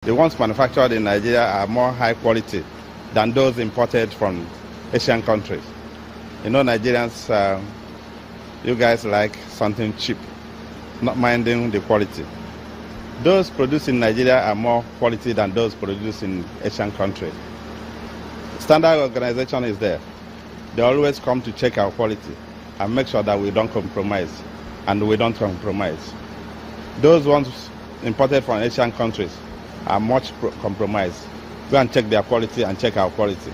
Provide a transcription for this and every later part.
The ones manufactured in Nigeria are more high quality than those imported from Asian countries. You know, Nigerians, you guys like something cheap, not minding the quality. Those produced in Nigeria are more quality than those produced in Asian countries. Standard organization is there. They always come to check our quality and make sure that we don't compromise, and we don't compromise. Those ones imported from Asian countries are much compromised. Go and check their quality and check our quality.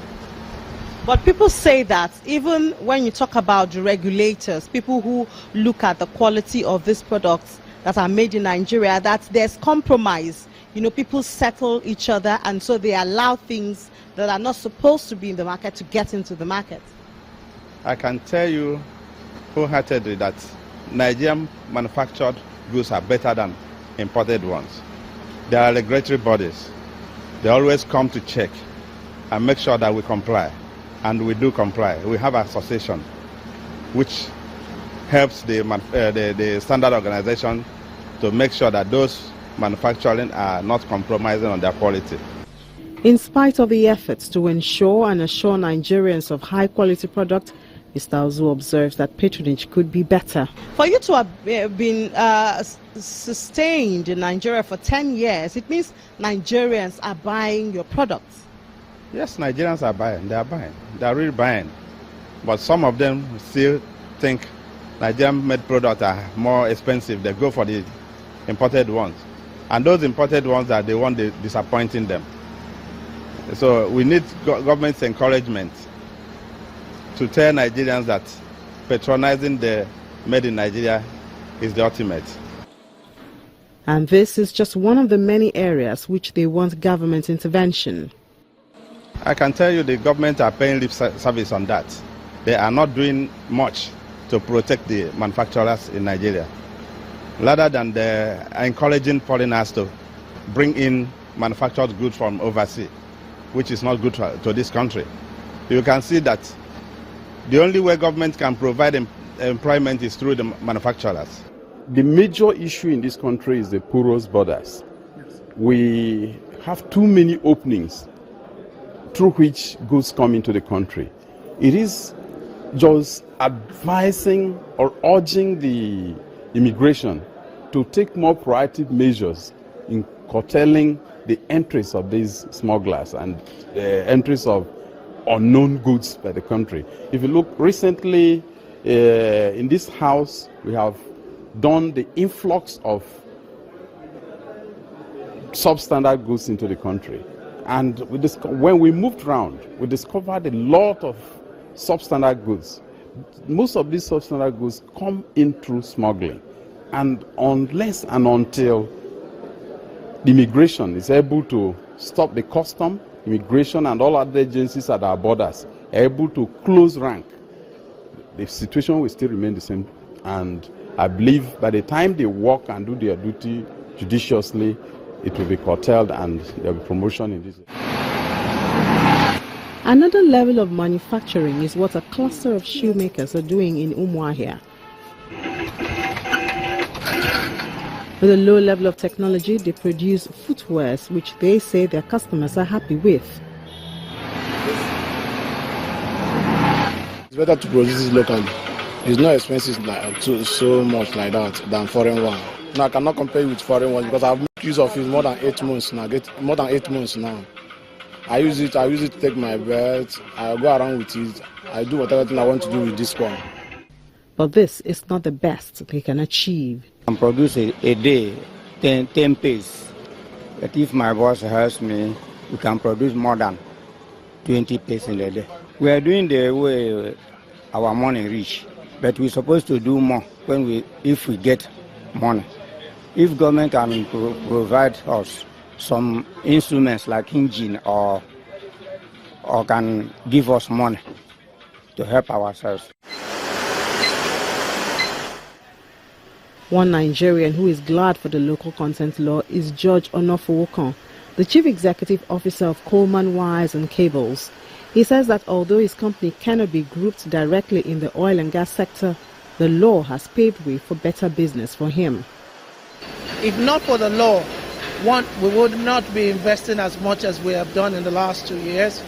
But people say that even when you talk about the regulators, people who look at the quality of these products that are made in Nigeria, that there's compromise. You know, people settle each other, and so they allow things that are not supposed to be in the market to get into the market. I can tell you wholeheartedly that Nigerian manufactured goods are better than imported ones. There are regulatory bodies. They always come to check and make sure that we comply. And we do comply. We have an association which helps the standard organization to make sure that those manufacturing are not compromising on their quality. In spite of the efforts to ensure and assure Nigerians of high-quality products, Mr. Ozu observes that patronage could be better. For you to have been sustained in Nigeria for 10 years, it means Nigerians are buying your products. Yes, Nigerians are buying. They are buying. They are really buying. But some of them still think Nigerian-made products are more expensive. They go for the imported ones. And those imported ones are the ones disappointing them. So we need government's encouragement to tell Nigerians that patronizing the made in Nigeria is the ultimate. And this is just one of the many areas which they want government intervention. I can tell you the government are paying lip service on that. They are not doing much to protect the manufacturers in Nigeria. Rather than they're encouraging foreigners to bring in manufactured goods from overseas, which is not good to this country. You can see that the only way government can provide employment is through the manufacturers. The major issue in this country is the porous borders. We have too many openings through which goods come into the country. It is just advising or urging the immigration to take more proactive measures in curtailing the entries of these smugglers and the entries of unknown goods by the country. If you look recently in this house, we have done the influx of substandard goods into the country. And when we moved around, we discovered a lot of substandard goods. Most of these substandard goods come in through smuggling. And unless and until the immigration is able to stop the custom, immigration and all other agencies at our borders are able to close rank, the situation will still remain the same. And I believe by the time they work and do their duty judiciously, it will be curtailed and there will be promotion in this. Another level of manufacturing is what a cluster of shoemakers are doing in Umuahia. With a low level of technology, they produce footwears which they say their customers are happy with. It's better to produce it locally. It's not expensive so much like that than foreign one. No, I cannot compare it with foreign ones because I've made use of it more than 8 months now. I use it to take my belt, I go around with it, I do whatever I want to do with this one. But this is not the best they can achieve. I can produce a day 10 pairs. But if my boss helps me, we can produce more than 20 pairs in a day. We are doing the way our money reach, but we're supposed to do more if we get money. If government can provide us some instruments like engine or can give us money to help ourselves. One Nigerian who is glad for the local content law is George Onofuokon, the Chief Executive Officer of Coleman Wires and Cables. He says that although his company cannot be grouped directly in the oil and gas sector, the law has paved way for better business for him. If not for the law, one, we would not be investing as much as we have done in the last 2 years.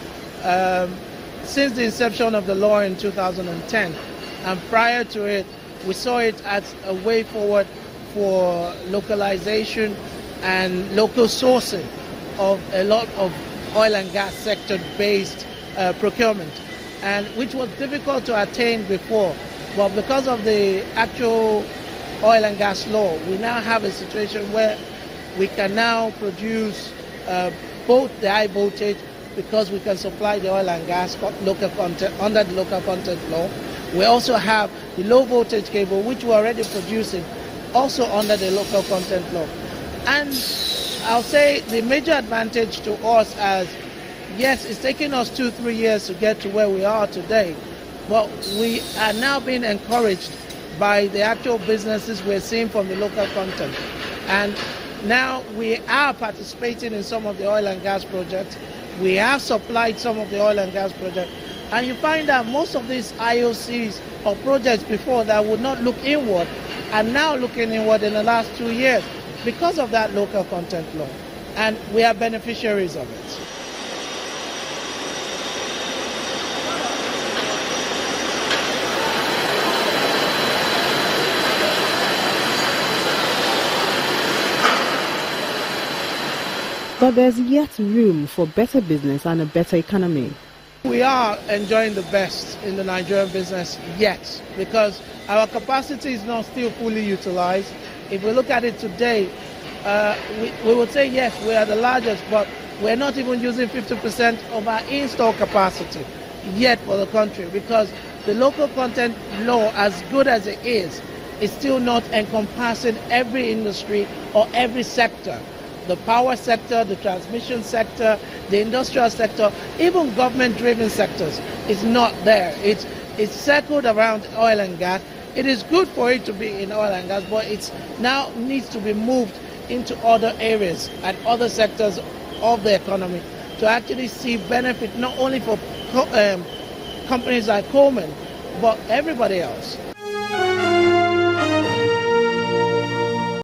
Since the inception of the law in 2010, and prior to it, we saw it as a way forward for localization and local sourcing of a lot of oil and gas sector-based procurement, and which was difficult to attain before. But because of the actual oil and gas law, we now have a situation where we can now produce both the high voltage, because we can supply the oil and gas local content under the local content law. We also have the low voltage cable, which we're already producing, also under the local content law. And I'll say the major advantage to us, as yes, it's taken us 2-3 years to get to where we are today, but we are now being encouraged by the actual businesses we're seeing from the local content. And now we are participating in some of the oil and gas projects. We have supplied some of the oil and gas projects. And you find that most of these IOCs or projects before that would not look inward are now looking inward in the last 2 years because of that local content law. And we are beneficiaries of it. But there's yet room for better business and a better economy. We are enjoying the best in the Nigerian business yet, because our capacity is not still fully utilized. If we look at it today, we would say yes, we are the largest, but we're not even using 50% of our install capacity yet for the country, because the local content law, as good as it is still not encompassing every industry or every sector. The power sector, the transmission sector, the industrial sector, even government-driven sectors is not there. It's circled around oil and gas. It is good for it to be in oil and gas, but it now needs to be moved into other areas and other sectors of the economy to actually see benefit not only for companies like Coleman, but everybody else.